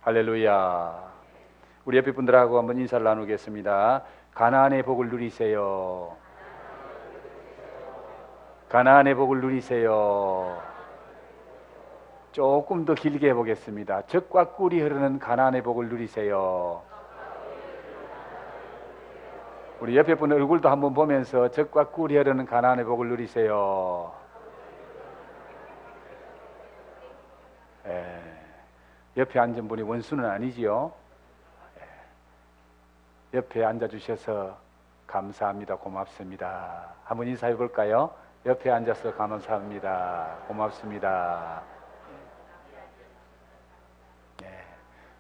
할렐루야. 우리 옆에 분들하고 한번 인사를 나누겠습니다. 가나안의 복을 누리세요. 가나안의 복을 누리세요. 조금 더 길게 해보겠습니다. 젖과 꿀이 흐르는 가나안의 복을 누리세요. 우리 옆에 분 얼굴도 한번 보면서 젖과 꿀이 흐르는 가나안의 복을 누리세요. 옆에 앉은 분이 원수는 아니지요? 옆에 앉아주셔서 감사합니다. 고맙습니다. 한번 인사해 볼까요? 옆에 앉아서 감사합니다. 고맙습니다.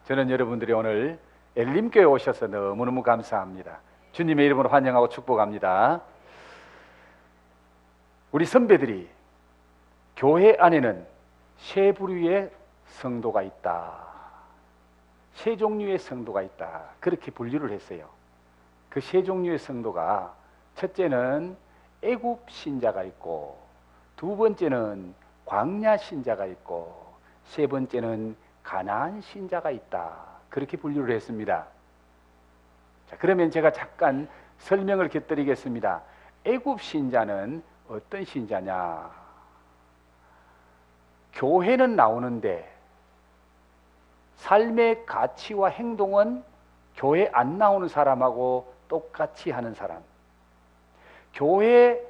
저는 여러분들이 오늘 엘림교회 오셔서 너무너무 감사합니다. 주님의 이름으로 환영하고 축복합니다. 우리 선배들이 교회 안에는 세 부류의 성도가 있다. 세 종류의 성도가 있다. 그렇게 분류를 했어요. 그 세 종류의 성도가 첫째는 애굽 신자가 있고, 두 번째는 광야 신자가 있고, 세 번째는 가나안 신자가 있다. 그렇게 분류를 했습니다. 자, 그러면 제가 잠깐 설명을 곁들이겠습니다. 애굽 신자는 어떤 신자냐? 교회는 나오는데 삶의 가치와 행동은 교회 안 나오는 사람하고 똑같이 하는 사람. 교회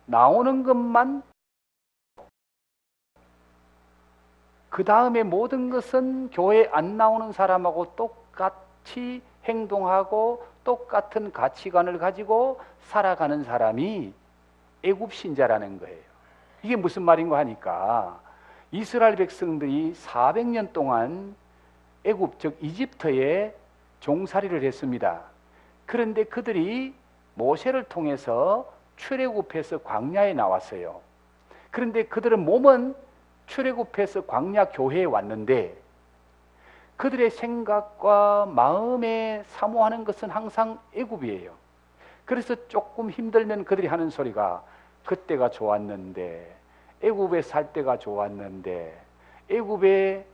나오는 것만, 그 다음에 모든 것은 교회 안 나오는 사람하고 똑같이 행동하고 똑같은 가치관을 가지고 살아가는 사람이 애굽 신자라는 거예요. 이게 무슨 말인가 하니까 이스라엘 백성들이 400년 동안 애굽, 즉 이집트에 종살이를 했습니다. 그런데 그들이 모세를 통해서 출애굽해서 광야에 나왔어요. 그런데 그들은 몸은 출애굽해서 광야 교회에 왔는데 그들의 생각과 마음에 사모하는 것은 항상 애굽이에요. 그래서 조금 힘들면 그들이 하는 소리가 그때가 좋았는데, 애굽에 살 때가 좋았는데, 애굽에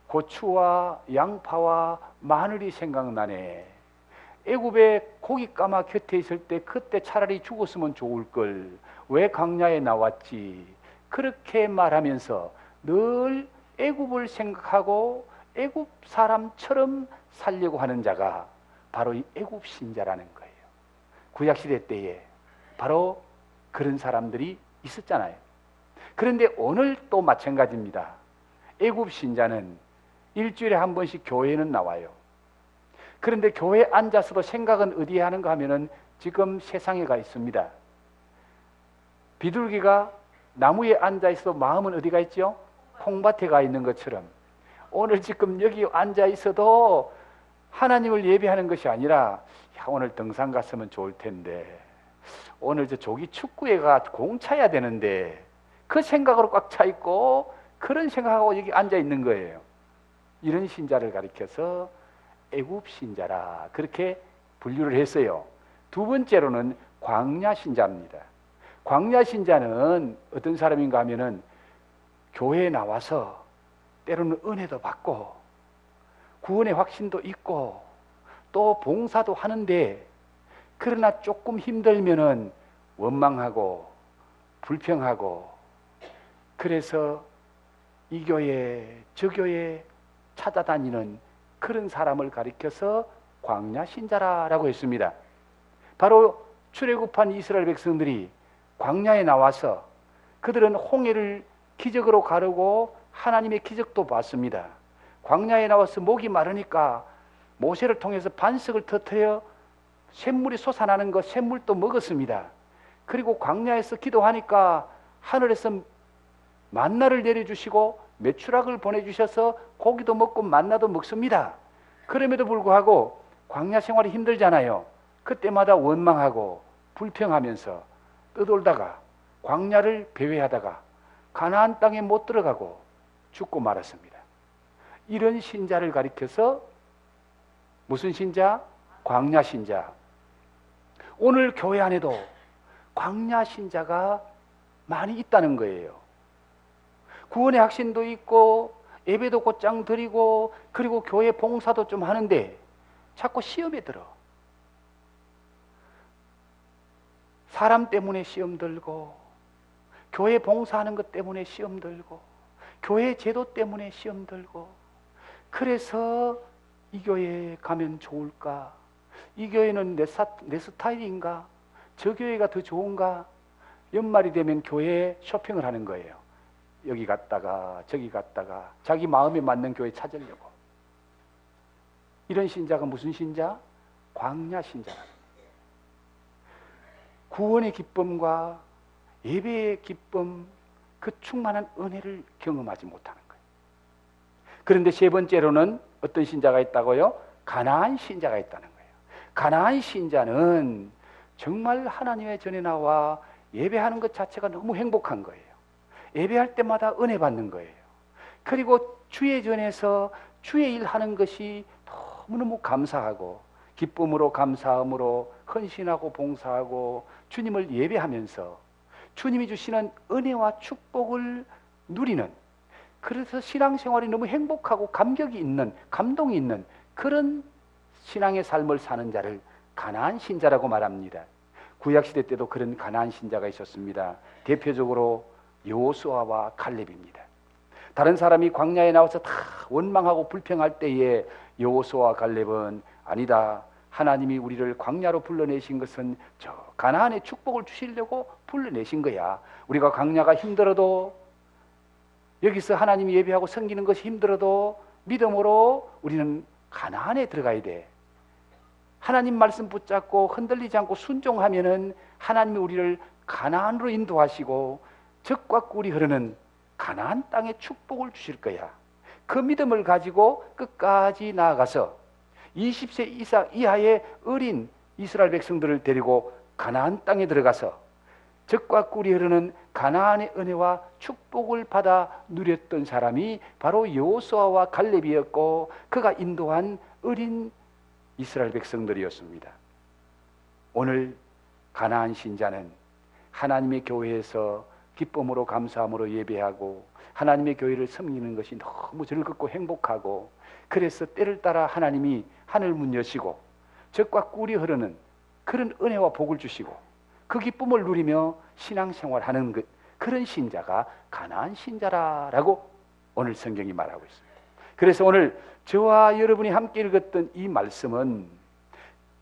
고추와 양파와 마늘이 생각나네. 애굽에 고깃가마 곁에 있을 때 그때 차라리 죽었으면 좋을 걸. 왜 광야에 나왔지? 그렇게 말하면서 늘 애굽을 생각하고 애굽 사람처럼 살려고 하는 자가 바로 이 애굽 신자라는 거예요. 구약시대 때에 바로 그런 사람들이 있었잖아요. 그런데 오늘 또 마찬가지입니다. 애굽 신자는 일주일에 한 번씩 교회는 나와요. 그런데 교회에 앉아서도 생각은 어디에 하는가 하면은 지금 세상에 가 있습니다. 비둘기가 나무에 앉아 있어도 마음은 어디가 있죠? 콩밭에 가 있는 것처럼 오늘 지금 여기 앉아 있어도 하나님을 예배하는 것이 아니라, 야, 오늘 등산 갔으면 좋을 텐데, 오늘 저 조기 축구회 가 공 차야 되는데, 그 생각으로 꽉 차 있고 그런 생각하고 여기 앉아 있는 거예요. 이런 신자를 가리켜서 애굽 신자라 그렇게 분류를 했어요. 두 번째로는 광야 신자입니다. 광야 신자는 어떤 사람인가 하면은 교회에 나와서 때로는 은혜도 받고 구원의 확신도 있고 또 봉사도 하는데, 그러나 조금 힘들면은 원망하고 불평하고, 그래서 이 교회 저 교회 찾아다니는 그런 사람을 가리켜서 광야 신자라고 했습니다. 바로 출애굽한 이스라엘 백성들이 광야에 나와서 그들은 홍해를 기적으로 가르고 하나님의 기적도 봤습니다. 광야에 나와서 목이 마르니까 모세를 통해서 반석을 터뜨려 샘물이 솟아나는 것, 샘물도 먹었습니다. 그리고 광야에서 기도하니까 하늘에서 만나를 내려주시고 메추락을 보내주셔서 고기도 먹고 만나도 먹습니다. 그럼에도 불구하고 광야 생활이 힘들잖아요. 그때마다 원망하고 불평하면서 떠돌다가 광야를 배회하다가 가나안 땅에 못 들어가고 죽고 말았습니다. 이런 신자를 가리켜서 무슨 신자? 광야 신자. 오늘 교회 안에도 광야 신자가 많이 있다는 거예요. 구원의 확신도 있고 예배도 곧장 드리고 그리고 교회 봉사도 좀 하는데 자꾸 시험에 들어. 사람 때문에 시험 들고 교회 봉사하는 것 때문에 시험 들고 교회 제도 때문에 시험 들고 그래서 이 교회에 가면 좋을까? 이 교회는 내 스타일인가? 저 교회가 더 좋은가? 연말이 되면 교회에 쇼핑을 하는 거예요. 여기 갔다가 저기 갔다가 자기 마음에 맞는 교회 찾으려고. 이런 신자가 무슨 신자? 광야 신자라는 거예요. 구원의 기쁨과 예배의 기쁨, 그 충만한 은혜를 경험하지 못하는 거예요. 그런데 세 번째로는 어떤 신자가 있다고요? 가나안 신자가 있다는 거예요. 가나안 신자는 정말 하나님의 전에 나와 예배하는 것 자체가 너무 행복한 거예요. 예배할 때마다 은혜 받는 거예요. 그리고 주의 전에서 주의 일 하는 것이 너무너무 감사하고 기쁨으로 감사함으로 헌신하고 봉사하고 주님을 예배하면서 주님이 주시는 은혜와 축복을 누리는, 그래서 신앙생활이 너무 행복하고 감격이 있는, 감동이 있는 그런 신앙의 삶을 사는 자를 가나안 신자라고 말합니다. 구약시대 때도 그런 가나안 신자가 있었습니다. 대표적으로 여호수아와 갈렙입니다. 다른 사람이 광야에 나와서 다 원망하고 불평할 때에 여호수아와 갈렙은 아니다, 하나님이 우리를 광야로 불러내신 것은 저 가나안의 축복을 주시려고 불러내신 거야. 우리가 광야가 힘들어도, 여기서 하나님 예배하고 섬기는 것이 힘들어도 믿음으로 우리는 가나안에 들어가야 돼. 하나님 말씀 붙잡고 흔들리지 않고 순종하면은 하나님이 우리를 가나안으로 인도하시고 적과 꿀이 흐르는 가나안 땅의 축복을 주실 거야. 그 믿음을 가지고 끝까지 나아가서 20세 이하의 어린 이스라엘 백성들을 데리고 가나안 땅에 들어가서 적과 꿀이 흐르는 가나안의 은혜와 축복을 받아 누렸던 사람이 바로 여호수아와 갈렙이었고, 그가 인도한 어린 이스라엘 백성들이었습니다. 오늘 가나안 신자는 하나님의 교회에서 기쁨으로 감사함으로 예배하고 하나님의 교회를 섬기는 것이 너무 즐겁고 행복하고, 그래서 때를 따라 하나님이 하늘 문 여시고 적과 꿀이 흐르는 그런 은혜와 복을 주시고 그 기쁨을 누리며 신앙생활하는 그런 신자가 가나안 신자라고 오늘 성경이 말하고 있습니다. 그래서 오늘 저와 여러분이 함께 읽었던 이 말씀은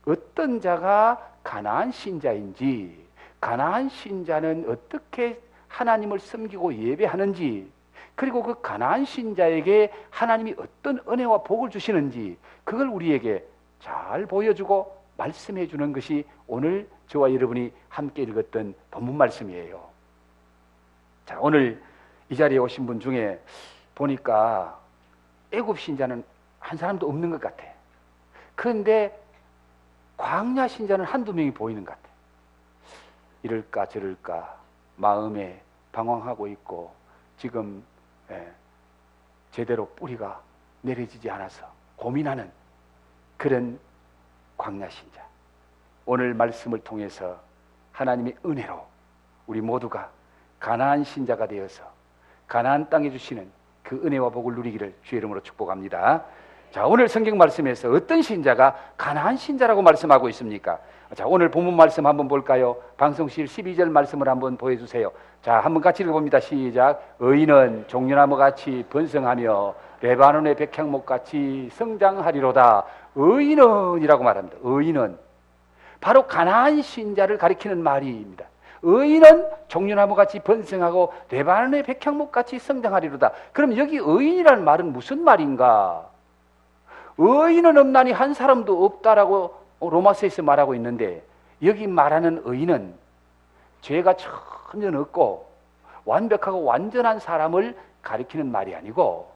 어떤 자가 가나안 신자인지, 가나안 신자는 어떻게 하나님을 섬기고 예배하는지, 그리고 그 가나안 신자에게 하나님이 어떤 은혜와 복을 주시는지 그걸 우리에게 잘 보여주고 말씀해 주는 것이 오늘 저와 여러분이 함께 읽었던 본문 말씀이에요. 자, 오늘 이 자리에 오신 분 중에 보니까 애굽 신자는 한 사람도 없는 것 같아. 그런데 광야 신자는 한두 명이 보이는 것 같아. 이럴까 저럴까 마음에 방황하고 있고 지금 제대로 뿌리가 내려지지 않아서 고민하는 그런 광야 신자. 오늘 말씀을 통해서 하나님의 은혜로 우리 모두가 가나안 신자가 되어서 가나안 땅에 주시는 그 은혜와 복을 누리기를 주의 이름으로 축복합니다. 자, 오늘 성경 말씀에서 어떤 신자가 가나안 신자라고 말씀하고 있습니까? 자, 오늘 본문 말씀 한번 볼까요? 방송실 12절 말씀을 한번 보여주세요. 자, 한번 같이 읽어봅니다. 시작. 의인은 종려나무 같이 번성하며 레바논의 백향목 같이 성장하리로다. 의인은 이라고 말합니다. 의인은 바로 가나안 신자를 가리키는 말입니다. 의인은 종려나무 같이 번성하고 레바논의 백향목 같이 성장하리로다. 그럼 여기 의인이라는 말은 무슨 말인가? 의인은 없나니 한 사람도 없다라고 로마서에서 말하고 있는데, 여기 말하는 의인은 죄가 전혀 없고 완벽하고 완전한 사람을 가리키는 말이 아니고,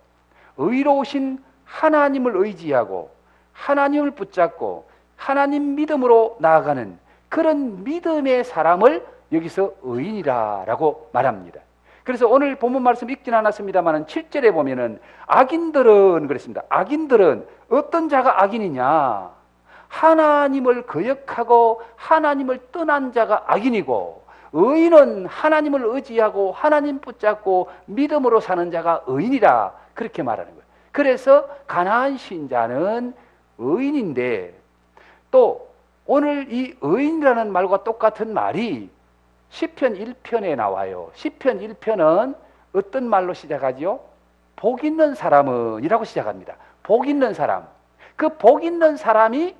의로우신 하나님을 의지하고 하나님을 붙잡고 하나님 믿음으로 나아가는 그런 믿음의 사람을 여기서 의인이라고 말합니다. 그래서 오늘 본문 말씀 읽진 않았습니다만 7절에 보면은 악인들은 그랬습니다. 악인들은 어떤 자가 악인이냐? 하나님을 거역하고 하나님을 떠난 자가 악인이고, 의인은 하나님을 의지하고 하나님 붙잡고 믿음으로 사는 자가 의인이라 그렇게 말하는 거예요. 그래서 가나안 신자는 의인인데 또 오늘 이 의인이라는 말과 똑같은 말이 시편 1편에 나와요. 시편 1편은 어떤 말로 시작하죠? 복 있는 사람은 이라고 시작합니다. 복 있는 사람. 그 복 있는 사람이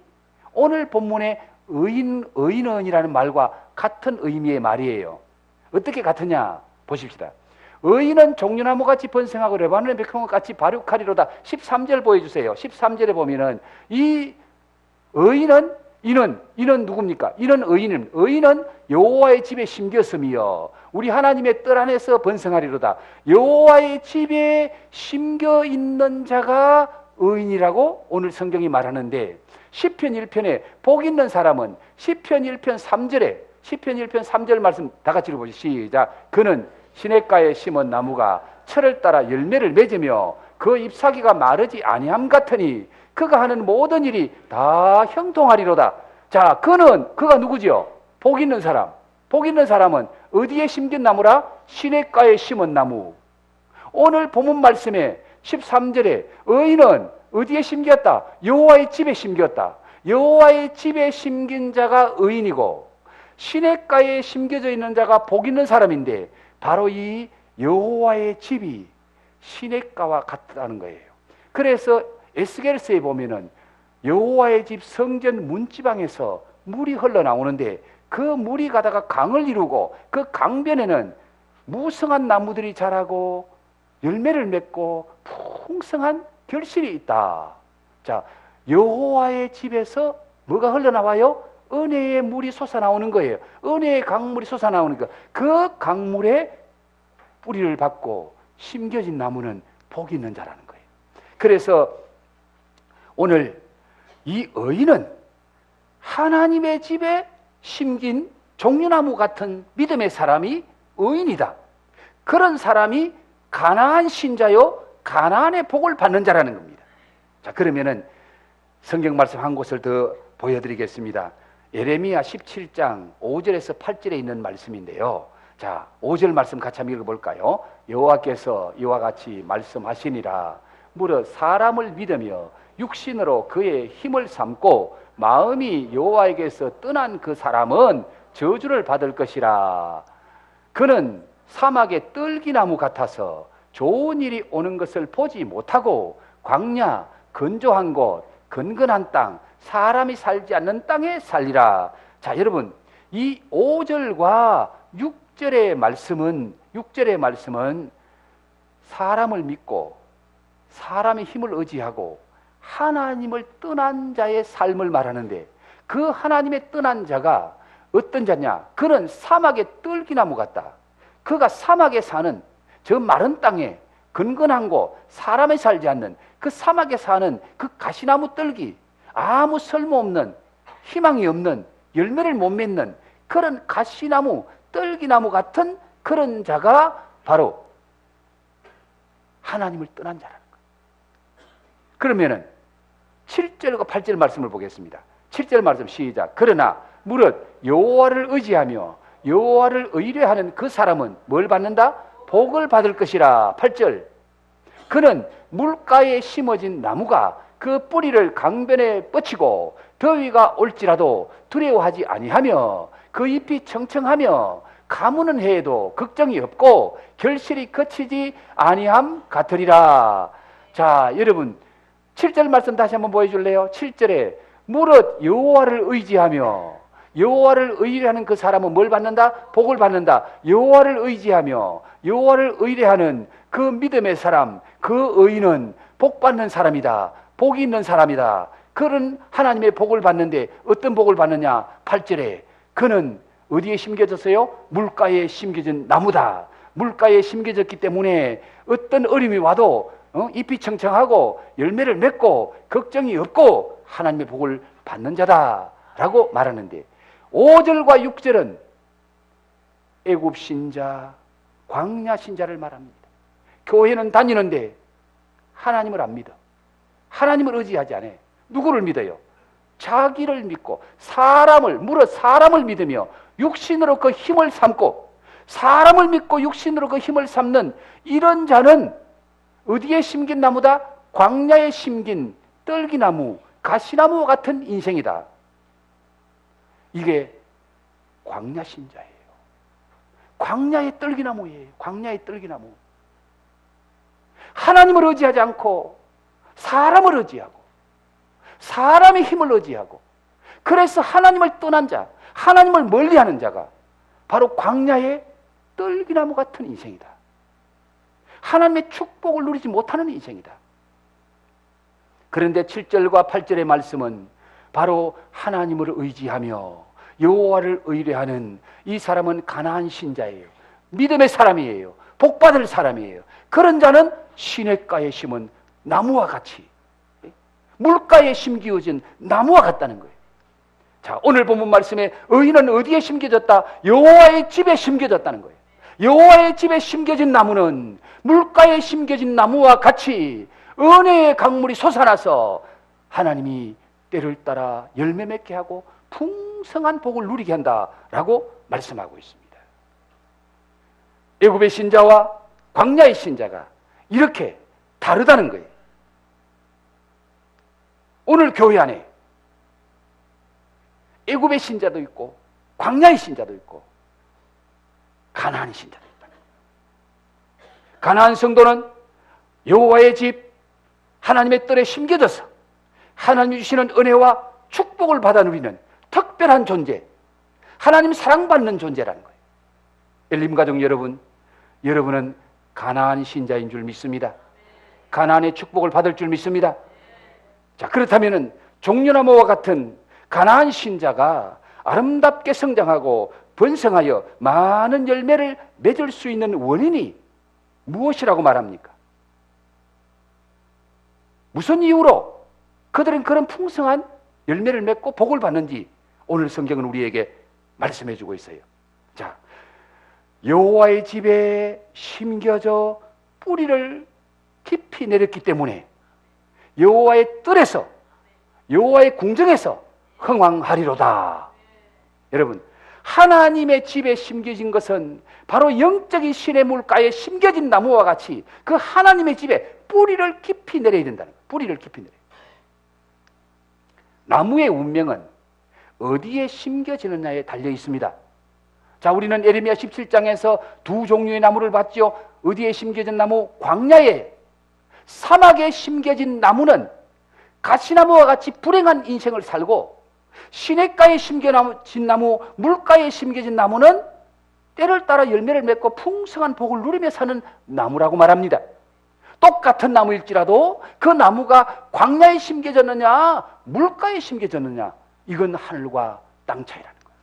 오늘 본문의 의인은이라는 말과 같은 의미의 말이에요. 어떻게 같으냐 보십시다. 의인은 종려나무같이 번성하고 레바논의 백향목같이 발육하리로다. 13절 보여주세요. 13절에 보면은 이 의인은 이는 누굽니까? 이는 의인은 여호와의 집에 심겼음이여 우리 하나님의 뜰 안에서 번성하리로다. 여호와의 집에 심겨 있는 자가 의인이라고 오늘 성경이 말하는데 시편 1편에 복 있는 사람은 시편 1편 3절에 시편 1편 3절 말씀 다 같이 읽어보시죠. 시작. 그는 시냇가에 심은 나무가 철을 따라 열매를 맺으며 그 잎사귀가 마르지 아니함 같으니 그가 하는 모든 일이 다 형통하리로다. 자, 그가 누구지요? 복 있는 사람. 복 있는 사람은 어디에 심긴 나무라? 시냇가에 심은 나무. 오늘 본문 말씀에 13절에 의인은 어디에 심겼다? 여호와의 집에 심겼다. 여호와의 집에 심긴 자가 의인이고 시냇가에 심겨져 있는 자가 복 있는 사람인데 바로 이 여호와의 집이 시냇가와 같다는 거예요. 그래서 에스겔서에 보면은 여호와의 집 성전 문지방에서 물이 흘러나오는데 그 물이 가다가 강을 이루고 그 강변에는 무성한 나무들이 자라고 열매를 맺고 풍성한 결실이 있다. 자, 여호와의 집에서 뭐가 흘러나와요? 은혜의 물이 솟아나오는 거예요. 은혜의 강물이 솟아나오는 거. 그 강물에 뿌리를 받고 심겨진 나무는 복이 있는 자라는 거예요. 그래서 오늘 이 의인은 하나님의 집에 심긴 종려나무 같은 믿음의 사람이 의인이다. 그런 사람이 가나안 신자요 가나안의 복을 받는 자라는 겁니다. 자, 그러면은 성경 말씀 한 곳을 더 보여드리겠습니다. 예레미야 17장 5절에서 8절에 있는 말씀인데요. 자, 5절 말씀 같이 한번 읽어볼까요? 여호와께서 이와 같이 말씀하시니라. 무릇 사람을 믿으며 육신으로 그의 힘을 삼고 마음이 여호와에게서 떠난 그 사람은 저주를 받을 것이라. 그는 사막의 뜰기나무 같아서 좋은 일이 오는 것을 보지 못하고 광야, 건조한 곳, 건건한 땅, 사람이 살지 않는 땅에 살리라. 자, 여러분, 이 5절과 6절의 말씀은 사람을 믿고 사람의 힘을 의지하고 하나님을 떠난 자의 삶을 말하는데 그 하나님의 떠난 자가 어떤 자냐? 그는 사막의 뜰기나무 같다. 그가 사막에 사는 저 마른 땅에 건건한 곳, 사람이 살지 않는 그 사막에 사는 그 가시나무 뜰기, 아무 쓸모없는 희망이 없는 열매를 못 맺는 그런 가시나무, 뜰기나무 같은 그런 자가 바로 하나님을 떠난 자라는 거예요. 그러면은 7절과 8절 말씀을 보겠습니다. 7절 말씀 시작. 그러나 무릇 여호와를 의지하며 여호와를 의뢰하는 그 사람은 뭘 받는다? 복을 받을 것이라. 8절. 그는 물가에 심어진 나무가 그 뿌리를 강변에 뻗치고 더위가 올지라도 두려워하지 아니하며 그 잎이 청청하며 가무는 해에도 걱정이 없고 결실이 거치지 아니함 같으리라. 자, 여러분 7절 말씀 다시 한번 보여줄래요? 7절에 무릇 여호와를 의지하며 여호와를 의뢰하는 그 사람은 뭘 받는다? 복을 받는다. 여호와를 의지하며 여호와를 의뢰하는 그 믿음의 사람, 그 의인은 복 받는 사람이다. 복이 있는 사람이다. 그런 하나님의 복을 받는데 어떤 복을 받느냐? 8절에 그는 어디에 심겨졌어요? 물가에 심겨진 나무다. 물가에 심겨졌기 때문에 어떤 어려움이 와도 잎이 청청하고 열매를 맺고 걱정이 없고 하나님의 복을 받는 자다라고 말하는데 5절과 6절은 애굽 신자, 광야 신자를 말합니다. 교회는 다니는데 하나님을 안 믿어. 하나님을 의지하지 않아요. 누구를 믿어요? 자기를 믿고 사람을 믿으며 육신으로 그 힘을 삼고 사람을 믿고 육신으로 그 힘을 삼는 이런 자는 어디에 심긴 나무다? 광야에 심긴 떨기나무, 가시나무와 같은 인생이다. 이게 광야 신자예요. 광야의 떨기나무예요. 광야의 떨기나무. 하나님을 의지하지 않고 사람을 의지하고 사람의 힘을 의지하고 그래서 하나님을 떠난 자, 하나님을 멀리하는 자가 바로 광야의 떨기나무 같은 인생이다. 하나님의 축복을 누리지 못하는 인생이다. 그런데 7절과 8절의 말씀은 바로 하나님을 의지하며 여호와를 의뢰하는 이 사람은 가나안 신자예요. 믿음의 사람이에요. 복받을 사람이에요. 그런 자는 시냇가에 심은 나무와 같이 물가에 심기어진 나무와 같다는 거예요. 자, 오늘 본문 말씀에 의인은 어디에 심겨졌다? 여호와의 집에 심겨졌다는 거예요. 여호와의 집에 심겨진 나무는 물가에 심겨진 나무와 같이 은혜의 강물이 솟아나서 하나님이 때를 따라 열매 맺게 하고 풍성한 복을 누리게 한다라고 말씀하고 있습니다. 애굽의 신자와 광야의 신자가 이렇게 다르다는 거예요. 오늘 교회 안에 애굽의 신자도 있고 광야의 신자도 있고 가나안의 신자도 있다. 가나안 성도는 여호와의 집 하나님의 뜰에 심겨져서 하나님이 주시는 은혜와 축복을 받아 누리는 특별한 존재, 하나님 사랑받는 존재라는 거예요. 엘림 가족 여러분, 여러분은 가나안 신자인 줄 믿습니다. 가나안의 축복을 받을 줄 믿습니다. 자, 그렇다면은 종려나무와 같은 가나안 신자가 아름답게 성장하고 번성하여 많은 열매를 맺을 수 있는 원인이 무엇이라고 말합니까? 무슨 이유로 그들은 그런 풍성한 열매를 맺고 복을 받는지 오늘 성경은 우리에게 말씀해 주고 있어요. 자, 여호와의 집에 심겨져 뿌리를 깊이 내렸기 때문에 여호와의 뜰에서 여호와의 궁정에서 흥왕하리로다. 여러분, 하나님의 집에 심겨진 것은 바로 영적인 신의 물가에 심겨진 나무와 같이 그 하나님의 집에 뿌리를 깊이 내려야 된다는 거예요. 뿌리를 깊이 내려야. 나무의 운명은 어디에 심겨지느냐에 달려 있습니다. 자, 우리는 예레미야 17장에서 두 종류의 나무를 봤죠. 어디에 심겨진 나무? 광야에. 사막에 심겨진 나무는 가시나무와 같이 불행한 인생을 살고 시냇가에 심겨진 나무, 물가에 심겨진 나무는 때를 따라 열매를 맺고 풍성한 복을 누리며 사는 나무라고 말합니다. 똑같은 나무일지라도 그 나무가 광야에 심겨졌느냐 물가에 심겨졌느냐 이건 하늘과 땅 차이라는 거예요.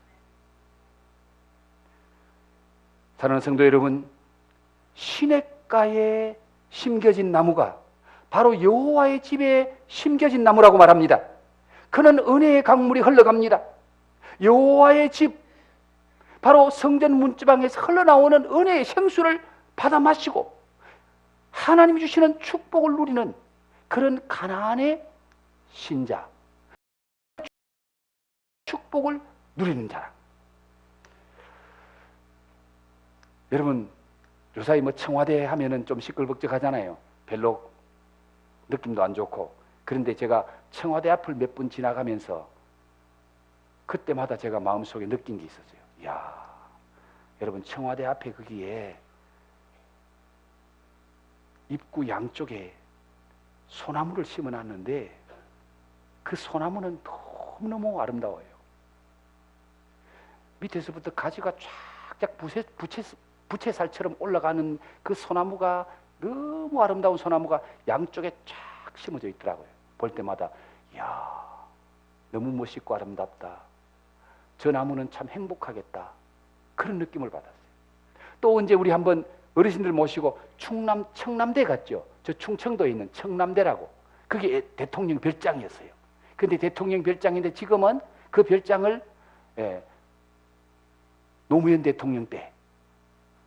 사랑하는 성도 여러분, 시냇가에 심겨진 나무가 바로 여호와의 집에 심겨진 나무라고 말합니다. 그는 은혜의 강물이 흘러갑니다. 여호와의 집, 바로 성전 문지방에서 흘러나오는 은혜의 생수를 받아 마시고 하나님이 주시는 축복을 누리는 그런 가나안의 신자, 축복을 누리는 자라. 여러분, 요사이 청와대 하면은 좀 시끌벅적하잖아요. 별로 느낌도 안 좋고. 그런데 제가 청와대 앞을 몇 분 지나가면서 그때마다 제가 마음속에 느낀 게 있었어요. 이야, 여러분, 청와대 앞에 거기에 입구 양쪽에 소나무를 심어놨는데 그 소나무는 너무너무 아름다워요. 밑에서부터 가지가 쫙쫙 부채살처럼 올라가는 그 소나무가 너무 아름다운 소나무가 양쪽에 쫙 심어져 있더라고요. 볼 때마다 이야, 너무 멋있고 아름답다. 저 나무는 참 행복하겠다. 그런 느낌을 받았어요. 또 언제 우리 한번 어르신들 모시고 청남대 갔죠. 저 충청도에 있는 청남대라고. 그게 대통령 별장이었어요. 근데 대통령 별장인데 지금은 그 별장을 노무현 대통령 때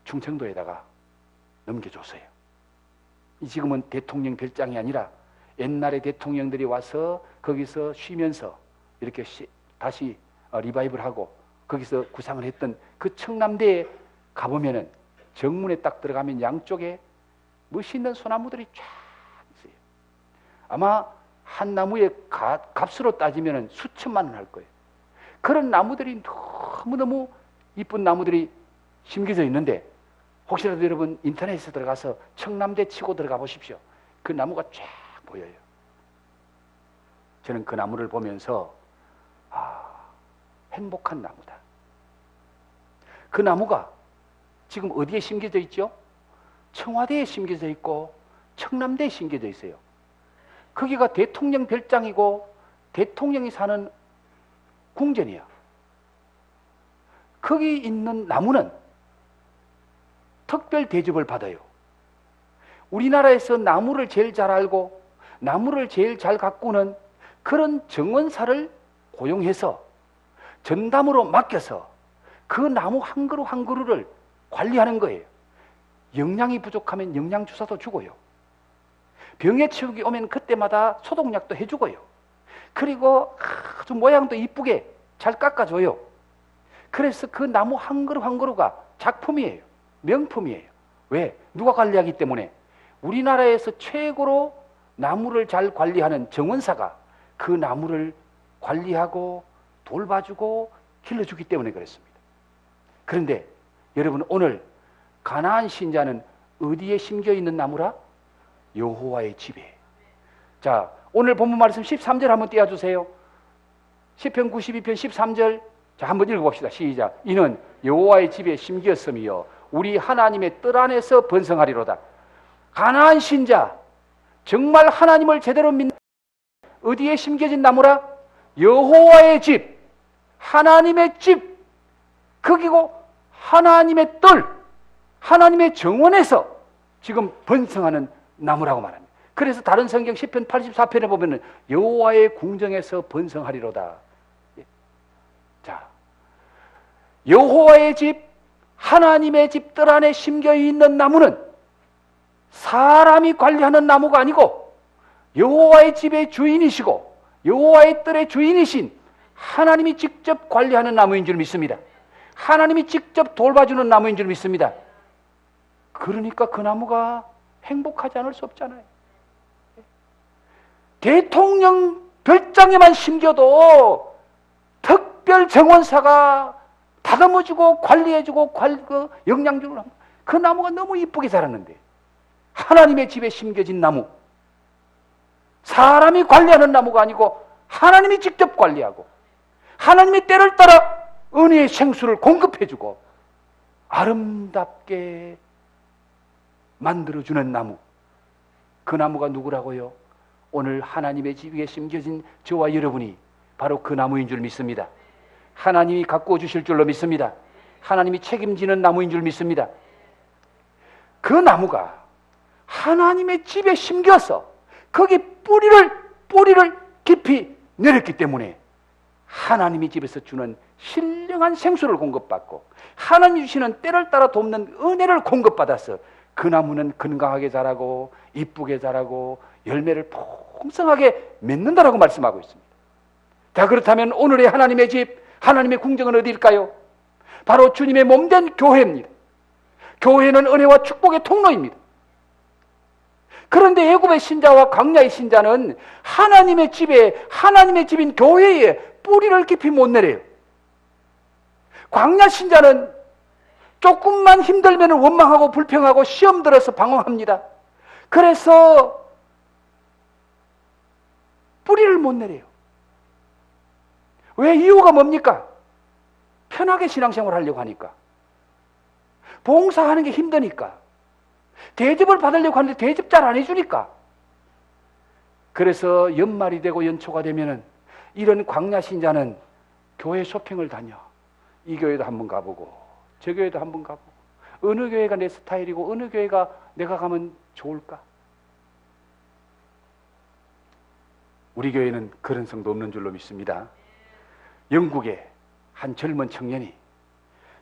충청도에다가 넘겨줬어요. 지금은 대통령 별장이 아니라 옛날에 대통령들이 와서 거기서 쉬면서 이렇게 다시 리바이벌하고 거기서 구상을 했던 그 청남대에 가보면은 정문에 딱 들어가면 양쪽에 멋있는 소나무들이 쫙 있어요. 아마 한 나무의 값으로 따지면 수천만 원 할 거예요. 그런 나무들이 너무너무 이쁜 나무들이 심겨져 있는데 혹시라도 여러분 인터넷에 들어가서 청남대 치고 들어가 보십시오. 그 나무가 쫙 보여요. 저는 그 나무를 보면서 행복한 나무다. 그 나무가 지금 어디에 심겨져 있죠? 청와대에 심겨져 있고 청남대에 심겨져 있어요. 거기가 대통령 별장이고 대통령이 사는 궁전이야. 거기 있는 나무는 특별 대접을 받아요. 우리나라에서 나무를 제일 잘 알고 나무를 제일 잘 가꾸는 그런 정원사를 고용해서 전담으로 맡겨서 그 나무 한 그루 한 그루를 관리하는 거예요. 영양이 부족하면 영양주사도 주고요. 병에 치우기 오면 그때마다 소독약도 해주고요. 그리고 아주 모양도 이쁘게 잘 깎아줘요. 그래서 그 나무 한 그루 한 그루가 작품이에요. 명품이에요. 왜? 누가 관리하기 때문에? 우리나라에서 최고로 나무를 잘 관리하는 정원사가 그 나무를 관리하고 돌봐주고 길러주기 때문에 그렇습니다. 그런데 여러분, 오늘 가나안 신자는 어디에 심겨있는 나무라? 여호와의 집에. 자, 오늘 본문 말씀 13절 한번 띄워주세요. 시편 92편 13절. 자, 한번 읽어봅시다. 시작. 이는 여호와의 집에 심겼음이요 우리 하나님의 뜰 안에서 번성하리로다. 가나안 신자, 정말 하나님을 제대로 믿는 어디에 심겨진 나무라? 여호와의 집, 하나님의 집, 거기고 하나님의 뜰, 하나님의 정원에서 지금 번성하는 나무라고 말합니다. 그래서 다른 성경 시편 84편에 보면은 여호와의 궁정에서 번성하리로다. 자, 여호와의 집, 하나님의 집 뜰 안에 심겨 있는 나무는 사람이 관리하는 나무가 아니고 여호와의 집의 주인이시고 여호와의 뜰의 주인이신 하나님이 직접 관리하는 나무인 줄 믿습니다. 하나님이 직접 돌봐주는 나무인 줄 믿습니다. 그러니까 그 나무가 행복하지 않을 수 없잖아요. 대통령 별장에만 심겨도 특별 정원사가 다듬어주고 관리해주고 영양주를 합니다. 그 나무가 너무 이쁘게 자랐는데 하나님의 집에 심겨진 나무, 사람이 관리하는 나무가 아니고 하나님이 직접 관리하고 하나님의 때를 따라 은혜의 생수를 공급해주고 아름답게 만들어주는 나무, 그 나무가 누구라고요? 오늘 하나님의 집에 심겨진 저와 여러분이 바로 그 나무인 줄 믿습니다. 하나님이 가꾸어 주실 줄로 믿습니다. 하나님이 책임지는 나무인 줄 믿습니다. 그 나무가 하나님의 집에 심겨서 거기 뿌리를 깊이 내렸기 때문에 하나님의 집에서 주는 신령한 생수를 공급받고 하나님이 주시는 때를 따라 돕는 은혜를 공급받아서 그 나무는 건강하게 자라고 이쁘게 자라고 열매를 풍성하게 맺는다라고 말씀하고 있습니다. 자, 그렇다면 오늘의 하나님의 집, 하나님의 궁정은 어디일까요? 바로 주님의 몸된 교회입니다. 교회는 은혜와 축복의 통로입니다. 그런데 애굽의 신자와 광야의 신자는 하나님의 집에, 하나님의 집인 교회에 뿌리를 깊이 못 내려요. 광야 신자는 조금만 힘들면 원망하고 불평하고 시험 들어서 방황합니다. 그래서 뿌리를 못 내려요. 왜? 이유가 뭡니까? 편하게 신앙생활 하려고 하니까. 봉사하는 게 힘드니까. 대접을 받으려고 하는데 대접 잘 안 해주니까. 그래서 연말이 되고 연초가 되면은 이런 광야 신자는 교회 쇼핑을 다녀. 이 교회도 한번 가보고 저 교회도 한번 가보고 어느 교회가 내 스타일이고 어느 교회가 내가 가면 좋을까? 우리 교회는 그런 성도 없는 줄로 믿습니다. 영국의 한 젊은 청년이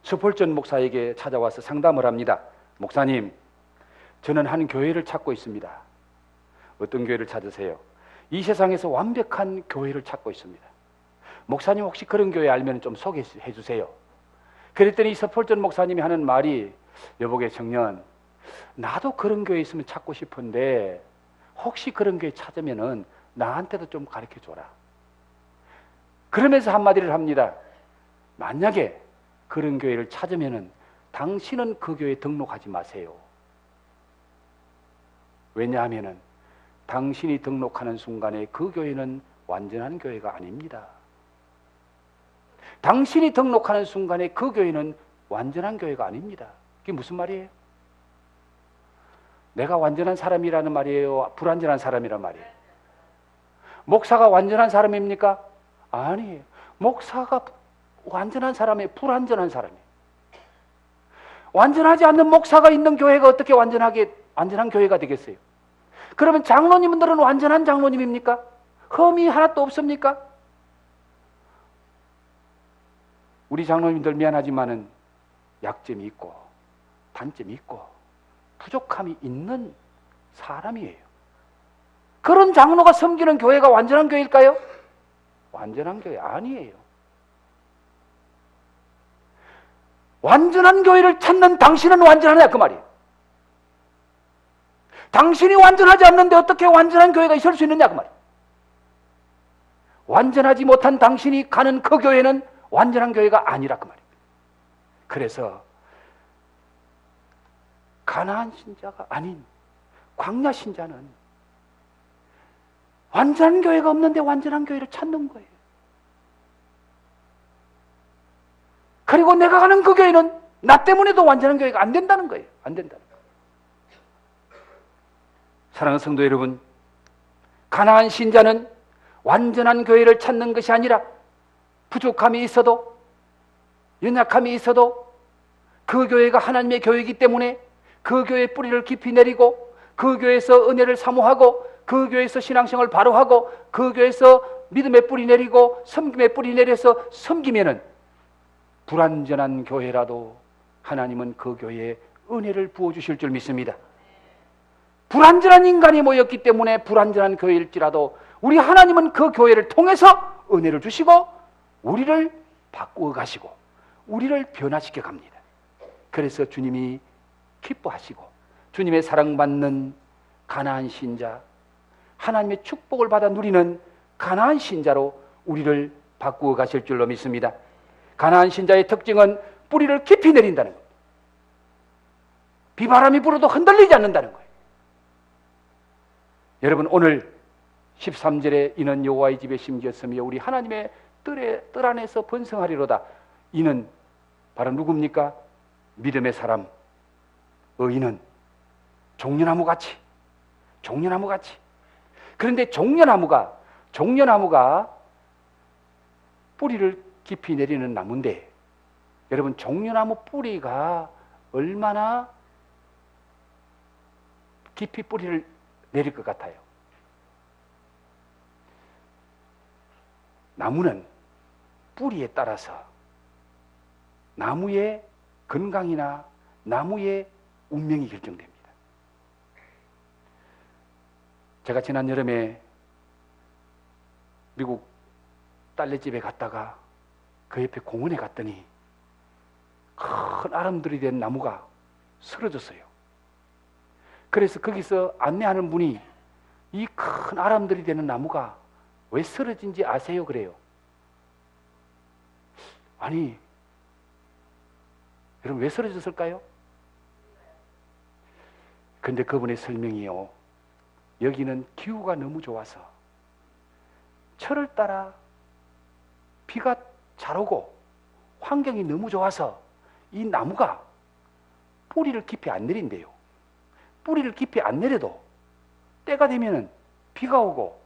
스폴전 목사에게 찾아와서 상담을 합니다. 목사님, 저는 한 교회를 찾고 있습니다. 어떤 교회를 찾으세요? 이 세상에서 완벽한 교회를 찾고 있습니다. 목사님 혹시 그런 교회 알면 좀 소개해 주세요. 그랬더니 서폴전 목사님이 하는 말이, 여보게 청년, 나도 그런 교회 있으면 찾고 싶은데 혹시 그런 교회 찾으면은 나한테도 좀 가르쳐 줘라. 그러면서 한마디를 합니다. 만약에 그런 교회를 찾으면은 당신은 그 교회에 등록하지 마세요. 왜냐하면은 당신이 등록하는 순간에 그 교회는 완전한 교회가 아닙니다. 당신이 등록하는 순간에 그 교회는 완전한 교회가 아닙니다. 그게 무슨 말이에요? 내가 완전한 사람이라는 말이에요? 불완전한 사람이란 말이에요? 목사가 완전한 사람입니까? 아니에요. 목사가 완전한 사람이에요? 불완전한 사람이에요? 완전하지 않는 목사가 있는 교회가 어떻게 완전한 교회가 되겠어요? 그러면 장로님들은 완전한 장로님입니까? 흠이 하나도 없습니까? 우리 장로님들 미안하지만은 약점이 있고 단점이 있고 부족함이 있는 사람이에요. 그런 장로가 섬기는 교회가 완전한 교회일까요? 완전한 교회 아니에요. 완전한 교회를 찾는 당신은 완전하냐 그 말이에요. 당신이 완전하지 않는데 어떻게 완전한 교회가 있을 수 있느냐 그 말이에요. 완전하지 못한 당신이 가는 그 교회는 완전한 교회가 아니라 그 말이에요. 그래서 가나안 신자가 아닌 광야 신자는 완전한 교회가 없는데 완전한 교회를 찾는 거예요. 그리고 내가 가는 그 교회는 나 때문에도 완전한 교회가 안 된다는 거예요. 안 된다는 거예요. 사랑하는 성도 여러분, 가나안 신자는 완전한 교회를 찾는 것이 아니라 부족함이 있어도 연약함이 있어도 그 교회가 하나님의 교회이기 때문에 그 교회의 뿌리를 깊이 내리고 그 교회에서 은혜를 사모하고 그 교회에서 신앙생활을 바로 하고 그 교회에서 믿음의 뿌리 내리고 섬김의 뿌리 내려서 섬기면은 불완전한 교회라도 하나님은 그 교회에 은혜를 부어주실 줄 믿습니다. 불완전한 인간이 모였기 때문에 불완전한 교회일지라도 우리 하나님은 그 교회를 통해서 은혜를 주시고 우리를 바꾸어 가시고 우리를 변화시켜 갑니다. 그래서 주님이 기뻐하시고 주님의 사랑받는 가나안 신자, 하나님의 축복을 받아 누리는 가나안 신자로 우리를 바꾸어 가실 줄로 믿습니다. 가나안 신자의 특징은 뿌리를 깊이 내린다는 겁니다. 비바람이 불어도 흔들리지 않는다는 거예요. 여러분, 오늘 13절에 이는 여호와의 집에 심지었으며 우리 하나님의 뜰 안에서 번성하리로다. 이는 바로 누굽니까? 믿음의 사람, 의인은 종려나무같이. 그런데 종려나무가 뿌리를 깊이 내리는 나무인데, 여러분, 종려나무 뿌리가 얼마나 깊이 뿌리를 내릴 것 같아요? 나무는 뿌리에 따라서 나무의 건강이나 나무의 운명이 결정됩니다. 제가 지난 여름에 미국 딸내 집에 갔다가 그 옆에 공원에 갔더니 큰 아름들이 된 나무가 쓰러졌어요. 그래서 거기서 안내하는 분이 이 큰 아름들이 되는 나무가 왜 쓰러진지 아세요? 그래요. 아니, 여러분 왜 쓰러졌을까요? 근데 그분의 설명이요, 여기는 기후가 너무 좋아서 철을 따라 비가 잘 오고 환경이 너무 좋아서 이 나무가 뿌리를 깊이 안 내린대요. 뿌리를 깊이 안 내려도 때가 되면은 비가 오고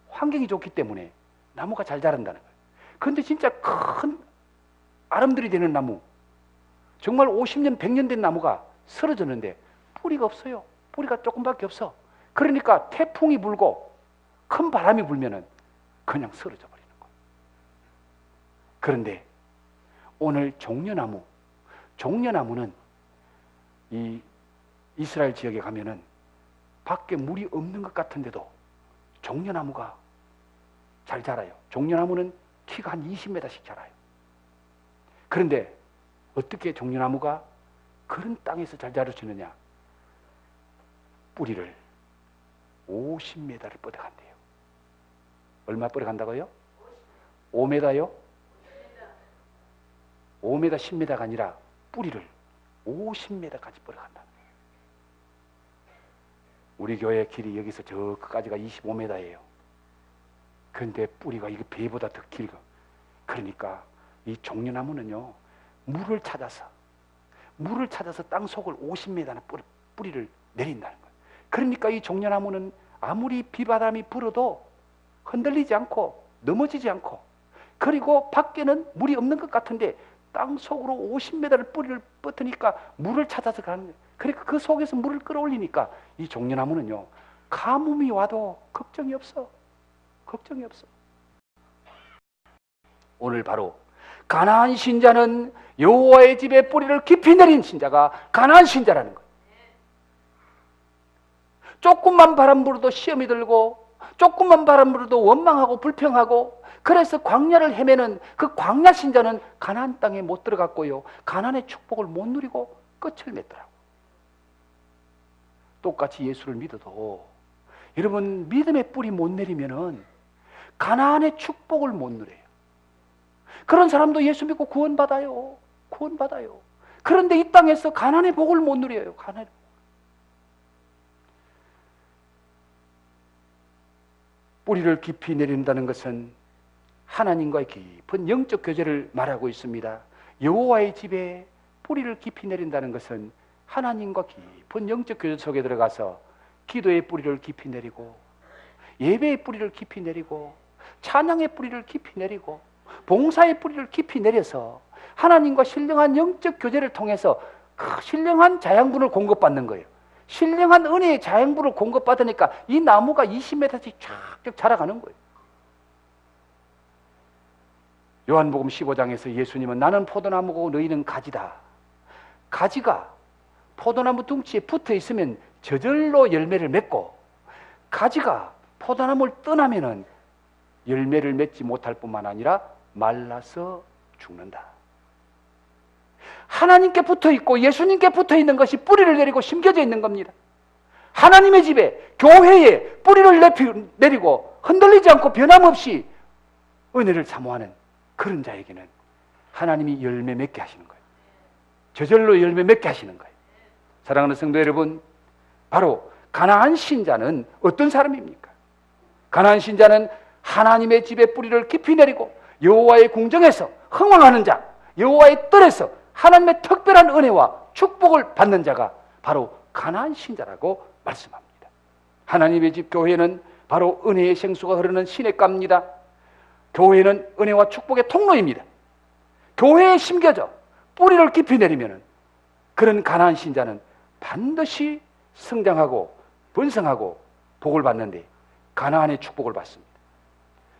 환경이 좋기 때문에 나무가 잘 자란다는 거예요. 그런데 진짜 큰 아름들이 되는 나무, 정말 50년, 100년 된 나무가 쓰러졌는데 뿌리가 없어요. 뿌리가 조금밖에 없어. 그러니까 태풍이 불고 큰 바람이 불면은 그냥 쓰러져 버리는 거예요. 그런데 오늘 종려나무는 이 이스라엘 지역에 가면은 밖에 물이 없는 것 같은데도 종려나무가 잘 자라요. 종려나무는 키가 한 20m씩 자라요. 그런데 어떻게 종려나무가 그런 땅에서 잘 자라주느냐? 뿌리를 50m를 뻗어간대요. 얼마 뻗어간다고요? 5m요? 5m, 10m가 아니라 뿌리를 50m까지 뻗어간다. 우리 교회 길이 여기서 저 끝까지가 25m예요. 그런데 뿌리가 이거 배보다 더 길고, 그러니까 이 종려나무는요, 물을 찾아서 땅 속을 50m나 뿌리를 내린다는 거예요. 그러니까 이 종려나무는 아무리 비바람이 불어도 흔들리지 않고 넘어지지 않고, 그리고 밖에는 물이 없는 것 같은데 땅 속으로 50m를 뿌리를 뻗으니까 물을 찾아서 가는 거예요. 그러니까 그 속에서 물을 끌어올리니까 이 종려나무는요, 가뭄이 와도 걱정이 없어. 걱정이 없어. 오늘 바로 가나안 신자는 여호와의 집에 뿌리를 깊이 내린 신자가 가나안 신자라는 거예요. 조금만 바람 불어도 시험이 들고, 조금만 바람 불어도 원망하고 불평하고, 그래서 광야를 헤매는 그 광야 신자는 가나안 땅에 못 들어갔고요, 가나안의 축복을 못 누리고 끝을 맺더라고. 똑같이 예수를 믿어도 여러분, 믿음의 뿌리 못 내리면은 가나안의 축복을 못 누려요. 그런 사람도 예수 믿고 구원받아요. 구원받아요. 그런데 이 땅에서 가나안의 복을 못 누려요. 가나안의 복. 뿌리를 깊이 내린다는 것은 하나님과의 깊은 영적 교제를 말하고 있습니다. 여호와의 집에 뿌리를 깊이 내린다는 것은 하나님과 깊은 영적 교제 속에 들어가서 기도의 뿌리를 깊이 내리고, 예배의 뿌리를 깊이 내리고, 찬양의 뿌리를 깊이 내리고, 봉사의 뿌리를 깊이 내려서 하나님과 신령한 영적 교제를 통해서 그 신령한 자양분을 공급받는 거예요. 신령한 은혜의 자양분을 공급받으니까 이 나무가 20m씩 쫙쫙 자라가는 거예요. 요한복음 15장에서 예수님은 나는 포도나무고 너희는 가지다. 가지가 포도나무 둥치에 붙어 있으면 저절로 열매를 맺고, 가지가 포도나무를 떠나면은 열매를 맺지 못할 뿐만 아니라 말라서 죽는다. 하나님께 붙어 있고 예수님께 붙어 있는 것이 뿌리를 내리고 심겨져 있는 겁니다. 하나님의 집에, 교회에 뿌리를 내리고 흔들리지 않고 변함없이 은혜를 사모하는 그런 자에게는 하나님이 열매 맺게 하시는 거예요. 저절로 열매 맺게 하시는 거예요. 사랑하는 성도 여러분, 바로 가나안 신자는 어떤 사람입니까? 가나안 신자는 하나님의 집에 뿌리를 깊이 내리고 여호와의 궁정에서 흥왕하는 자, 여호와의 뜰에서 하나님의 특별한 은혜와 축복을 받는 자가 바로 가나안 신자라고 말씀합니다. 하나님의 집 교회는 바로 은혜의 생수가 흐르는 시냇가입니다. 교회는 은혜와 축복의 통로입니다. 교회에 심겨져 뿌리를 깊이 내리면 그런 가나안 신자는 반드시 성장하고 번성하고 복을 받는데 가나안의 축복을 받습니다.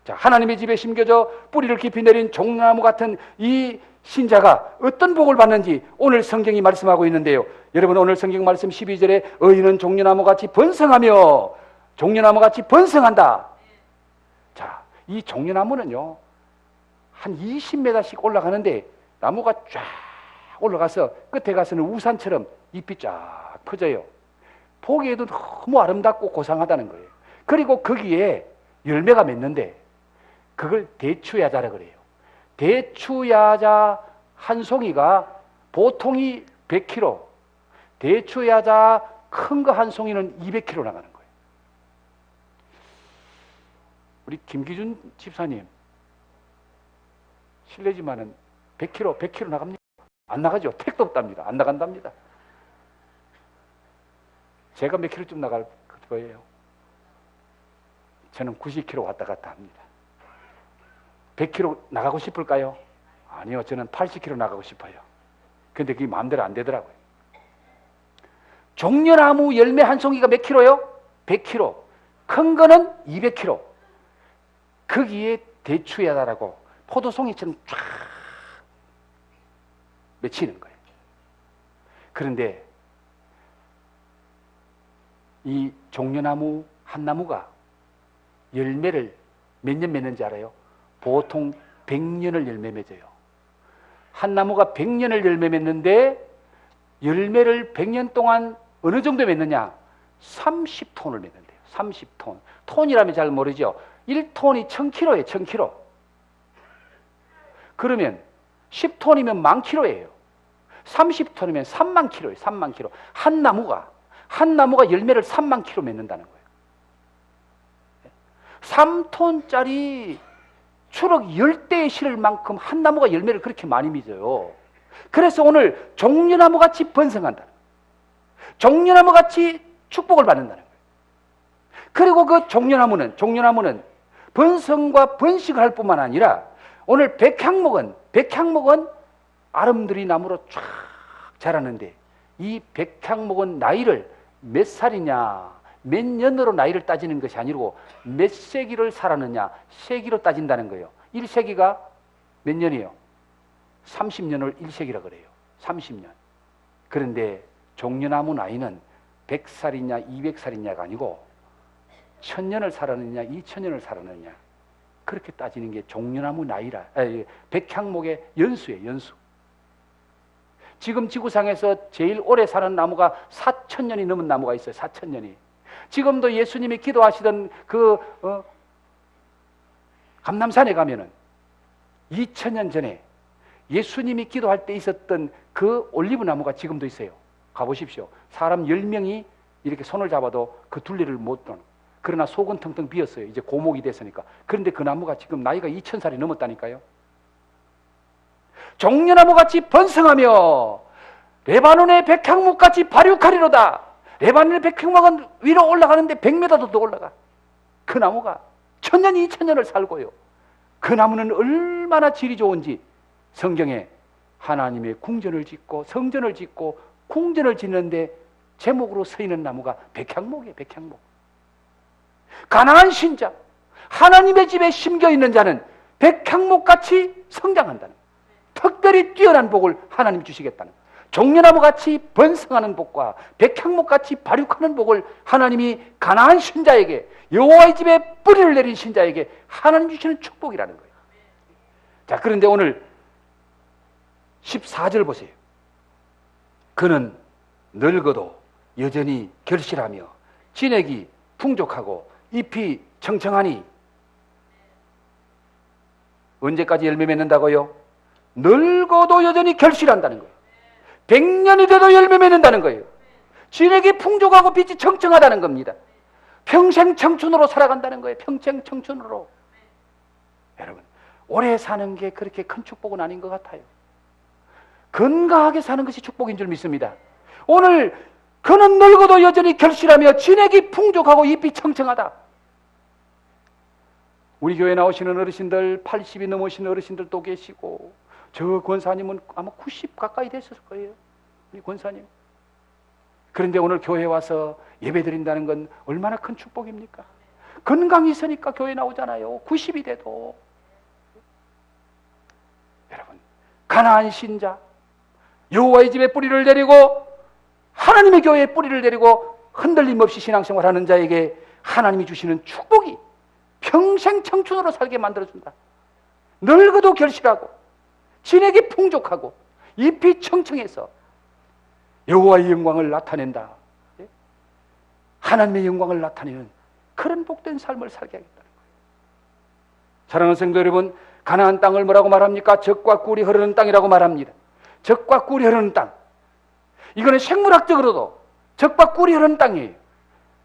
자, 하나님의 집에 심겨져 뿌리를 깊이 내린 종나무 같은 이 신자가 어떤 복을 받는지 오늘 성경이 말씀하고 있는데요. 여러분, 오늘 성경 말씀 12절에 의인은 종려나무같이 번성하며 종려나무같이 번성한다. 자, 이 종려나무는요 한 20m씩 올라가는데 나무가 쫙 올라가서 끝에 가서는 우산처럼 잎이 쫙 퍼져요. 보기에도 너무 아름답고 고상하다는 거예요. 그리고 거기에 열매가 맺는데 그걸 대추야자라 그래요. 대추야자 한 송이가 보통이 100kg, 대추야자 큰 거 한 송이는 200kg 나가는 거예요. 우리 김기준 집사님 실례지만은 100kg 나갑니까? 안 나가죠. 택도 없답니다. 안 나간답니다. 제가 몇 킬로쯤 나갈 거예요? 저는 90kg 왔다 갔다 합니다. 100kg 나가고 싶을까요? 아니요. 저는 80kg 나가고 싶어요. 근데 그게 마음대로 안 되더라고요. 종려나무 열매 한 송이가 몇 킬로요? 100kg. 큰 거는 200kg. 거기에 대추야자라고 포도송이처럼 쫙 맺히는 거예요. 그런데 이 종려나무 한 나무가 열매를 몇 년 맺는지 알아요? 보통 100년을 열매 맺어요. 한 나무가 100년을 열매 맺는데 열매를 100년 동안 어느 정도 맺느냐? 30톤을 맺는데요. 30톤. 톤이라면 잘 모르죠. 1톤이 1000kg예요. 1000kg. 그러면 10톤이면 10,000kg예요. 30톤이면 30,000kg예요. 30,000kg. 한 나무가 열매를 30,000kg 맺는다는 거예요. 3톤짜리 추럭 10대에 실을 만큼 한 나무가 열매를 그렇게 많이 맺어요. 그래서 오늘 종려나무같이 번성한다는 거예요. 종려나무같이 축복을 받는다는 거예요. 그리고 그 종려나무는 번성과 번식을 할 뿐만 아니라 오늘 백향목은 아름드리 나무로 쫙 자라는데 이 백향목은 나이를 몇 살이냐, 몇 년으로 나이를 따지는 것이 아니고 몇 세기를 살았느냐, 세기로 따진다는 거예요. 1세기가 몇 년이에요? 30년을 1세기라 그래요. 30년. 그런데 종려나무 나이는 100살이냐 200살이냐가 아니고 1000년을 살았느냐 2000년을 살았느냐 그렇게 따지는 게 종려나무 나이라, 백향목의 연수예요. 연수. 지금 지구상에서 제일 오래 사는 나무가 4000년이 넘은 나무가 있어요. 4000년이. 지금도 예수님이 기도하시던 그 감람산에 가면은 2000년 전에 예수님이 기도할 때 있었던 그 올리브 나무가 지금도 있어요. 가보십시오. 사람 10명이 이렇게 손을 잡아도 그 둘레를 못 도는. 그러나 속은 텅텅 비었어요. 이제 고목이 됐으니까. 그런데 그 나무가 지금 나이가 2000살이 넘었다니까요. 종려나무같이 번성하며 레바논의 백향목같이 발육하리로다. 레바논의 백향목은 위로 올라가는데 100m도 더 올라가. 그 나무가 1000년, 2000년을 살고요. 그 나무는 얼마나 질이 좋은지 성경에 하나님의 궁전을 짓고 성전을 짓고 궁전을 짓는데 제목으로 서 있는 나무가 백향목이에요. 백향목. 가난한 신자, 하나님의 집에 심겨 있는 자는 백향목같이 성장한다는, 특별히 뛰어난 복을 하나님 주시겠다는, 종려나무같이 번성하는 복과 백향목같이 발육하는 복을 하나님이 가난한 신자에게, 여호와의 집에 뿌리를 내린 신자에게 하나님 주시는 축복이라는 거예요. 자, 그런데 오늘 14절 보세요. 그는 늙어도 여전히 결실하며 진액이 풍족하고 잎이 청청하니. 언제까지 열매 맺는다고요? 늙어도 여전히 결실한다는 거예요. 100년이 돼도 열매 맺는다는 거예요. 진액이 풍족하고 빛이 청청하다는 겁니다. 평생 청춘으로 살아간다는 거예요. 평생 청춘으로. 여러분, 오래 사는 게 그렇게 큰 축복은 아닌 것 같아요. 건강하게 사는 것이 축복인 줄 믿습니다. 오늘 그는 늙어도 여전히 결실하며 진액이 풍족하고 잎이 청청하다. 우리 교회 나오시는 어르신들, 80이 넘으신 어르신들도 계시고, 저 권사님은 아마 90 가까이 됐을 거예요. 우리 권사님. 그런데 오늘 교회에 와서 예배 드린다는 건 얼마나 큰 축복입니까? 건강이 있으니까 교회 나오잖아요. 90이 돼도. 여러분, 가나안 신자, 여호와의 집에 뿌리를 내리고 하나님의 교회에 뿌리를 내리고 흔들림 없이 신앙생활하는 자에게 하나님이 주시는 축복이 평생 청춘으로 살게 만들어준다. 늙어도 결실하고 진액이 풍족하고 잎이 청청해서 여호와의 영광을 나타낸다. 하나님의 영광을 나타내는 그런 복된 삶을 살게 하겠다는 거예요. 사랑하는 성도 여러분, 가나안 땅을 뭐라고 말합니까? 젖과 꿀이 흐르는 땅이라고 말합니다. 젖과 꿀이 흐르는 땅. 이거는 생물학적으로도 젖과 꿀이 흐르는 땅이에요.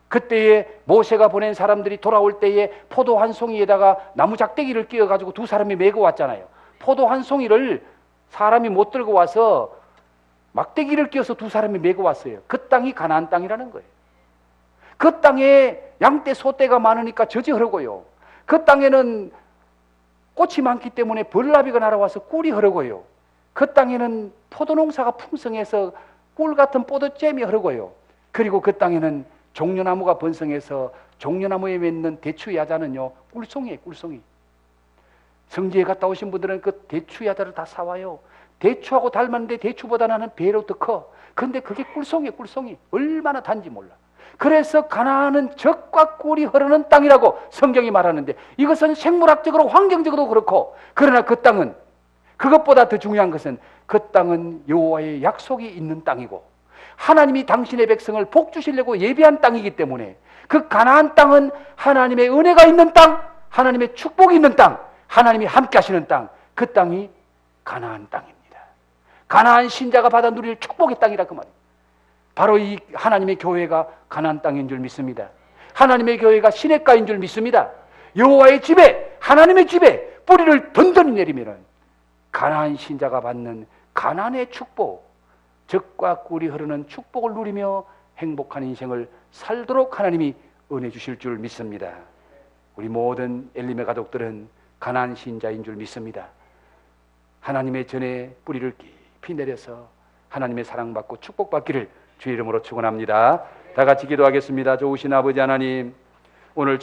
그때에 모세가 보낸 사람들이 돌아올 때에 포도 한 송이에다가 나무 작대기를 끼워가지고 두 사람이 메고 왔잖아요. 포도 한 송이를 사람이 못 들고 와서 막대기를 끼워서 두 사람이 메고 왔어요. 그 땅이 가나안 땅이라는 거예요. 그 땅에 양떼 소떼가 많으니까 젖이 흐르고요. 그 땅에는 꽃이 많기 때문에 벌나비가 날아와서 꿀이 흐르고요. 그 땅에는 포도 농사가 풍성해서 꿀 같은 포도잼이 흐르고요. 그리고 그 땅에는 종려나무가 번성해서 종려나무에 맺는 대추야자는요, 꿀송이에요. 꿀송이. 성지에 갔다 오신 분들은 그 대추야자를 다 사와요. 대추하고 닮았는데 대추보다 나는 배로 더 커. 근데 그게 꿀송이에요. 꿀송이. 얼마나 단지 몰라. 그래서 가나안은 젖과 꿀이 흐르는 땅이라고 성경이 말하는데, 이것은 생물학적으로 환경적으로도 그렇고, 그러나 그 땅은, 그것보다 더 중요한 것은 그 땅은 여호와의 약속이 있는 땅이고 하나님이 당신의 백성을 복 주시려고 예비한 땅이기 때문에, 그 가나안 땅은 하나님의 은혜가 있는 땅, 하나님의 축복이 있는 땅, 하나님이 함께 하시는 땅, 그 땅이 가나안 땅입니다. 가나안 신자가 받아 누릴 축복의 땅이라 그 말이에요. 바로 이 하나님의 교회가 가나안 땅인 줄 믿습니다. 하나님의 교회가 시냇가인 줄 믿습니다. 여호와의 집에, 하나님의 집에 뿌리를 던전히 내리면은 가나안 신자가 받는 가나안의 축복, 젖과 꿀이 흐르는 축복을 누리며 행복한 인생을 살도록 하나님이 은혜 주실 줄 믿습니다. 우리 모든 엘림의 가족들은 가나안 신자인 줄 믿습니다. 하나님의 전에 뿌리를 깊이 내려서 하나님의 사랑받고 축복받기를 주의 이름으로 축원합니다. 다 같이 기도하겠습니다. 좋으신 아버지 하나님, 오늘